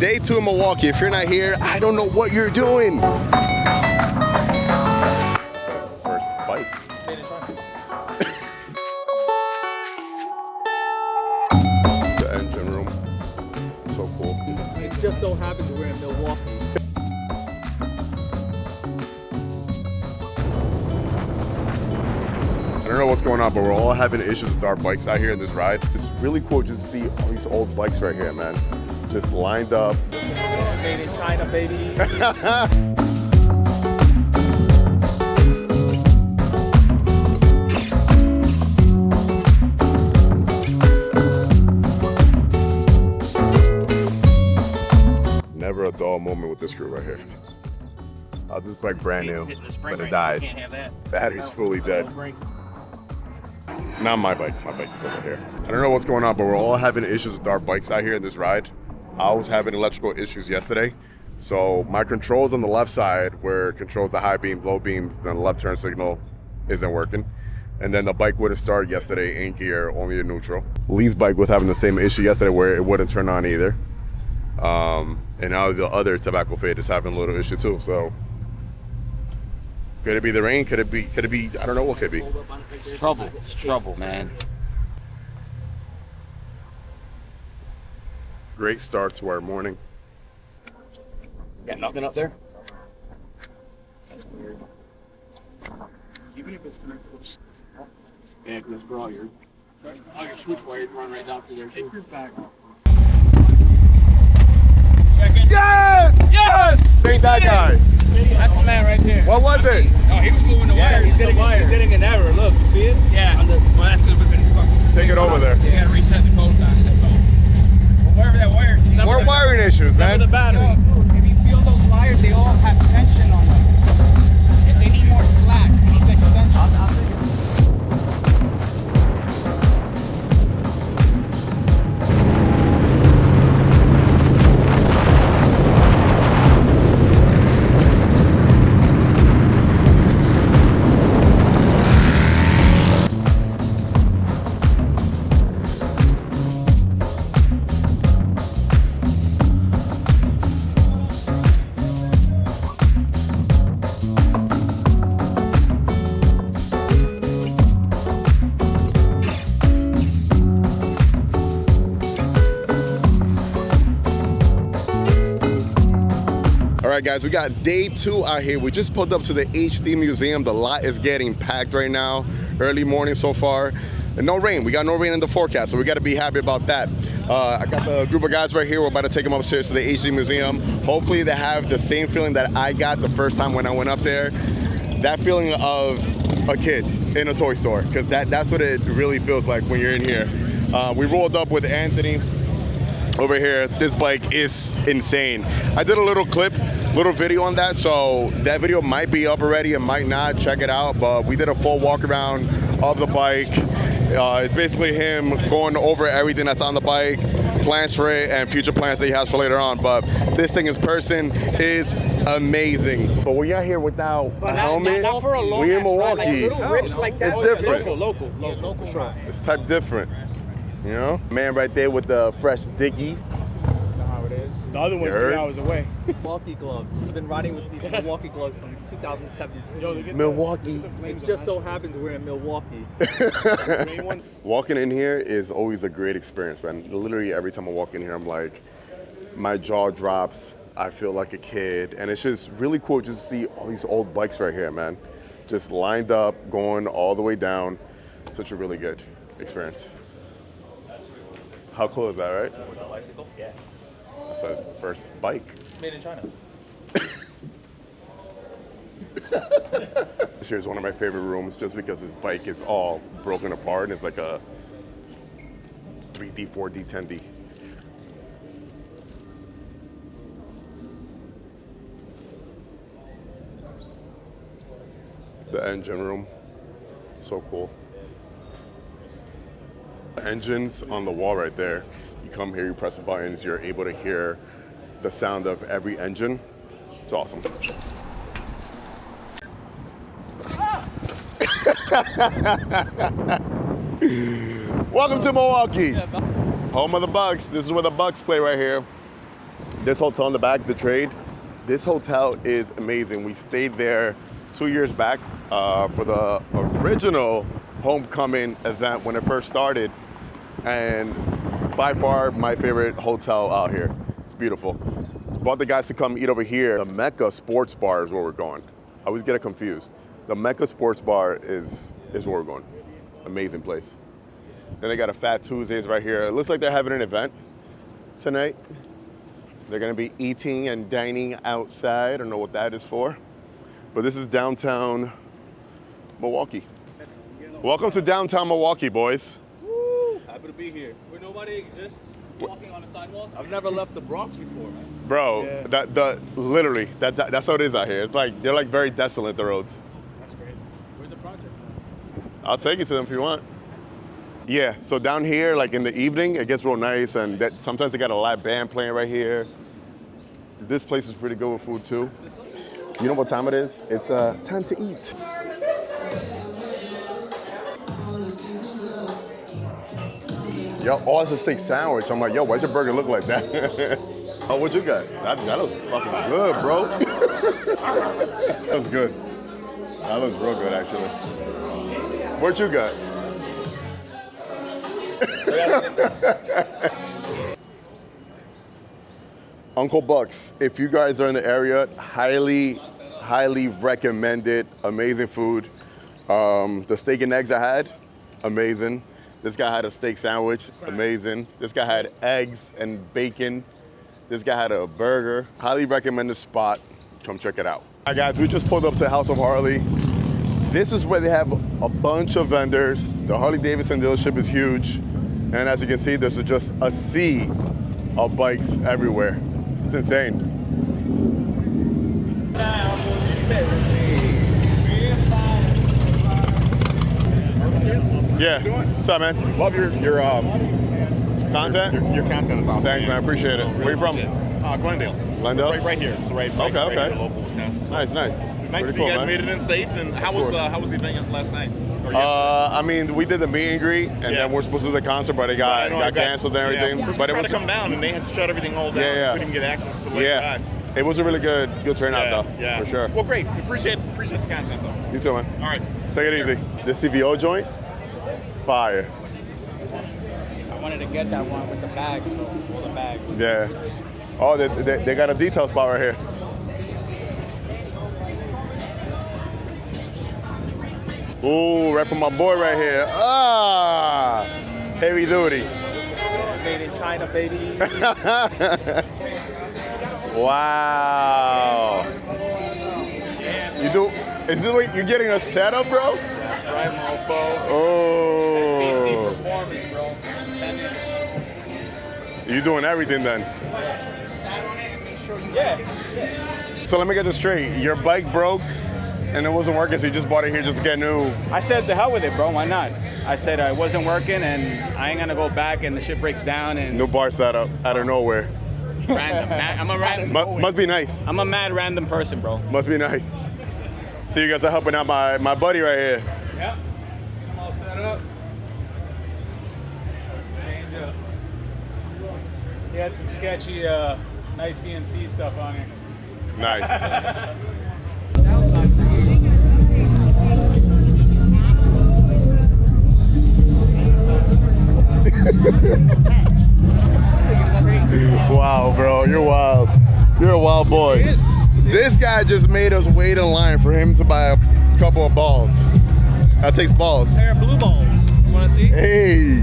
Day 2 in Milwaukee. If you're not here, I don't know what you're doing. That's our first bike. The engine room. So cool. It just so happens we're in Milwaukee. I don't know what's going on, but we're all having issues with our bikes out here in this ride. It's really cool just to see all these old bikes right here, man. Just lined up. Made in China, baby. Never a dull moment with this crew right here. How's this bike brand new, but it dies. Battery's fully dead. Not my bike. My bike is over here. I don't know what's going on, but we're all having issues with our bikes out here in this ride. I was having electrical issues yesterday. So my controls on the left side, where it controls the high beam, low beams, then the left turn signal isn't working. And then the bike wouldn't start yesterday in gear, only in neutral. Lee's bike was having the same issue yesterday where it wouldn't turn on either. And now the other tobacco fade is having a little issue too. So could it be the rain? Could it be, I don't know what could be. It's trouble. It's trouble, man. Great start to our morning. Got nothing up there? Even if it's connected. Yeah, because for all your switch wires run right down through there. Take this back. Yes! Yes! Ain't that guy. That's the man right there. What was it? Oh, he was moving the wires. He's getting an error. Look, you see it? Yeah. Well, that's because we've been fucking. Take it over there. You gotta reset the code on it, that's all. Well, wherever that wire is. More wiring issues, man. The battery. If you feel those wires, they all have tension on them. If they need more slack, it needs extension. All right, guys, we got day 2 out here. We just pulled up to the HD Museum. The lot is getting packed right now. Early morning so far. And no rain. We got no rain in the forecast, so we got to be happy about that. I got the group of guys right here. We're about to take them upstairs to the HD Museum. Hopefully they have the same feeling that I got the first time when I went up there. That feeling of a kid in a toy store, because that's what it really feels like when you're in here. We rolled up with Anthony over here. This bike is insane. I did a little video on that, so that video might be up already, it might not. Check it out. But we did a full walk around of the bike. It's basically him going over everything that's on the bike, plans for it, and future plans that he has for later on. But this thing in person is amazing. But when you're here without a helmet, not for a long we're in ass ride, like Milwaukee. little rips like that. It's different. Local, for sure. It's type different. You know? Man right there with the fresh Dickies. How it is. The other one's heard? 3 hours away. Milwaukee gloves. I've been riding with these Milwaukee gloves from 2017. Milwaukee. It just so happens we're in Milwaukee. Walking in here is always a great experience, man. Literally every time I walk in here, I'm like, my jaw drops. I feel like a kid. And it's just really cool just to see all these old bikes right here, man. Just lined up, going all the way down. Such a really good experience. How cool is that, right? Bicycle? Yeah. That's our first bike. It's made in China. This here is one of my favorite rooms just because this bike is all broken apart and it's like a 3D, 4D, 10D. The engine room, so cool. The engine's on the wall right there. You come here, you press the buttons, you're able to hear the sound of every engine. It's awesome. Welcome to Milwaukee, home of the Bucks. This is where the Bucks play right here. This hotel in the back, the Trade, this hotel is amazing. We stayed there 2 years back for the original homecoming event when it first started. And by far my favorite hotel out here. It's beautiful. Brought the guys to come eat over here. The Mecca Sports Bar is where we're going. I always get it confused. The Mecca Sports Bar is where we're going. Amazing place. Then they got a Fat Tuesdays right here. It looks like they're having an event tonight. They're gonna be eating and dining outside. I don't know what that is for. But this is downtown Milwaukee. Welcome to downtown Milwaukee, boys. Woo! Happy to be here. Where nobody exists. Walking on the sidewalk. I've never left the Bronx before, man. Bro, Yeah. literally, that's how it is out here. It's like, they're like very desolate, the roads. That's crazy. Where's the projects at? I'll take you to them if you want. Yeah, so down here, like in the evening, it gets real nice, and sometimes they got a live band playing right here. This place is pretty good with food too. You know what time it is? It's time to eat. Yo, oh, it's a steak sandwich. I'm like, yo, why's your burger look like that? Oh, what you got? That looks fucking good, bro. That looks good. That looks real good, actually. What you got? Uncle Buck's, if you guys are in the area, highly recommend it. Amazing food. The steak and eggs I had, amazing. This guy had a steak sandwich, amazing. This guy had eggs and bacon. This guy had a burger. Highly recommend the spot. Come check it out. All right, guys, we just pulled up to House of Harley. This is where they have a bunch of vendors. The Harley Davidson dealership is huge. And as you can see, there's just a sea of bikes everywhere. It's insane. Yeah. What's up, man? Love your Content? Your content is awesome. Thanks, man. I appreciate it. Where you from? Glendale. Glendale? Right here. So right Okay. here, local Wisconsin. So Nice. nice Pretty to see cool, you guys man. made it in safe. And how was the event last night? Or yesterday? I mean, we did the meet and greet, and then we're supposed to do the concert, but it got canceled and everything. Yeah, But it tried was to come down, and they had to shut everything all down. Yeah. We didn't get access to the yeah. It was a really good turnout, though. Yeah, For sure. Well, great. Appreciate the content, though. You too, man. All right. Take it easy. The CVO joint, fire. I wanted to get that one with the bags, so all the bags. Yeah. Oh, they got a detail spot right here. Ooh, right from my boy right here. Ah, heavy duty. Made in China, baby. Wow. You do? Is this what you're getting a setup, bro? That's right, mofo. Oh. Performance, bro. 10 inch. You're doing everything then. Yeah. So let me get this straight. Your bike broke and it wasn't working, so you just bought it here just to get new. I said, the hell with it, bro. Why not? I said it wasn't working, and I ain't gonna go back, and the shit breaks down, and New bar setup out of nowhere. random. I'm a random. Must be nice. I'm a mad random person, bro. Must be nice. So you guys are helping out my buddy right here. Yep. I'm all set up. Change up. He had some sketchy, nice CNC stuff on here. Nice. Wow, bro, you're wild. You're a wild boy. This guy just made us wait in line for him to buy a couple of balls. That takes balls. Pair of blue balls. You wanna see? Hey.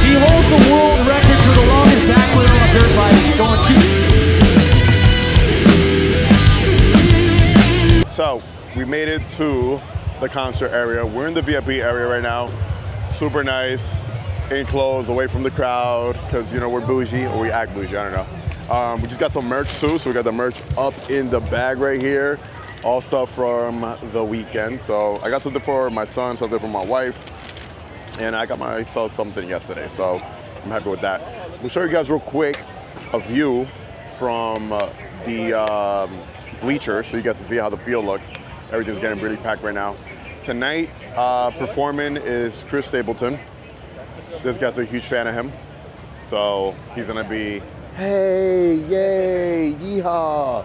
He holds the world record for the longest back wheel on dirt bike, going 2. So we made it to the concert area. We're in the VIP area right now. Super nice, enclosed, away from the crowd, because you know we're bougie, or we act bougie, I don't know. We just got some merch too, so we got the merch up in the bag right here. all stuff from the weekend. So I got something for my son, something for my wife, and I got myself something yesterday. So I'm happy with that. We'll show you guys real quick a view from the bleachers so you guys can see how the field looks. Everything's getting really packed right now. Tonight, performing is Chris Stapleton. This guy's a huge fan of him. So he's gonna be, hey, yay, yeehaw.